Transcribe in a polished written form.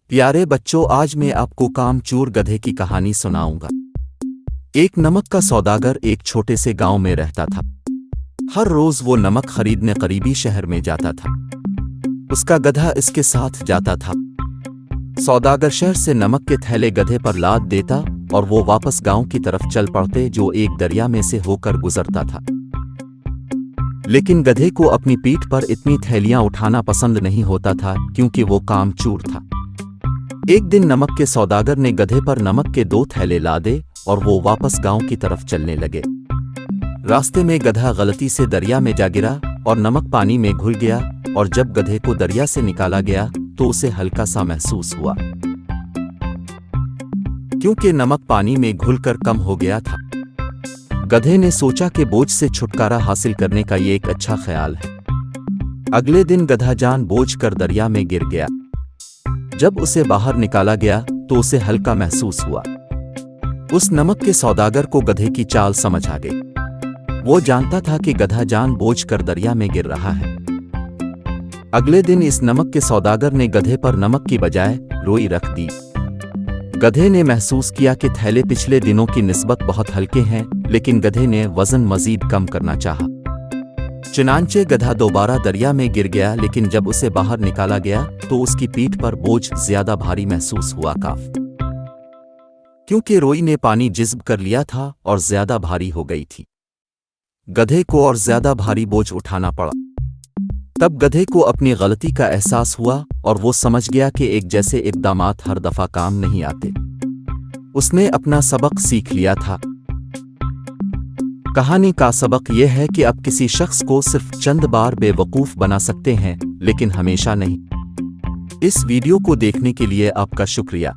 प्यारे बच्चों, आज मैं आपको कामचोर गधे की कहानी सुनाऊंगा। एक नमक का सौदागर एक छोटे से गांव में रहता था। हर रोज वो नमक खरीदने करीबी शहर में जाता था। उसका गधा इसके साथ जाता था। सौदागर शहर से नमक के थैले गधे पर लाद देता और वो वापस गांव की तरफ चल पड़ते, जो एक दरिया में से होकर गुजरता था। लेकिन गधे को अपनी पीठ पर इतनी थैलियां उठाना पसंद नहीं होता था, क्योंकि वो कामचोर था। एक दिन नमक के सौदागर ने गधे पर नमक के 2 थैले लादे और वो वापस गांव की तरफ चलने लगे। रास्ते में गधा गलती से दरिया में जा गिरा और नमक पानी में घुल गया, और जब गधे को दरिया से निकाला गया तो उसे हल्का सा महसूस हुआ, क्योंकि नमक पानी में घुलकर कम हो गया था। गधे ने सोचा कि बोझ से छुटकारा हासिल करने का ये एक अच्छा ख्याल है। अगले दिन गधा जानबूझकर दरिया में गिर गया। जब उसे बाहर निकाला गया तो उसे हल्का महसूस हुआ। उस नमक के सौदागर को गधे की चाल समझ आ गई। वो जानता था कि गधा जानबूझकर दरिया में गिर रहा है। अगले दिन इस नमक के सौदागर ने गधे पर नमक की बजाय रोई रख दी। गधे ने महसूस किया कि थैले पिछले दिनों की निस्बत बहुत हल्के हैं, लेकिन गधे ने वजन मजीद कम करना चाहा। चुनांचे गधा दोबारा दरिया में गिर गया, लेकिन जब उसे बाहर निकाला गया तो उसकी पीठ पर बोझ ज्यादा भारी महसूस हुआ, क्योंकि रोई ने पानी जिज़्ब कर लिया था और ज्यादा भारी हो गई थी। गधे को और ज्यादा भारी बोझ उठाना पड़ा। तब गधे को अपनी गलती का एहसास हुआ और वो समझ गया कि एक जैसे इक़दामात हर दफा काम नहीं आते। उसने अपना सबक सीख लिया था। कहानी का सबक यह है कि आप किसी शख्स को सिर्फ चंद बार बेवकूफ़ बना सकते हैं, लेकिन हमेशा नहीं। इस वीडियो को देखने के लिए आपका शुक्रिया।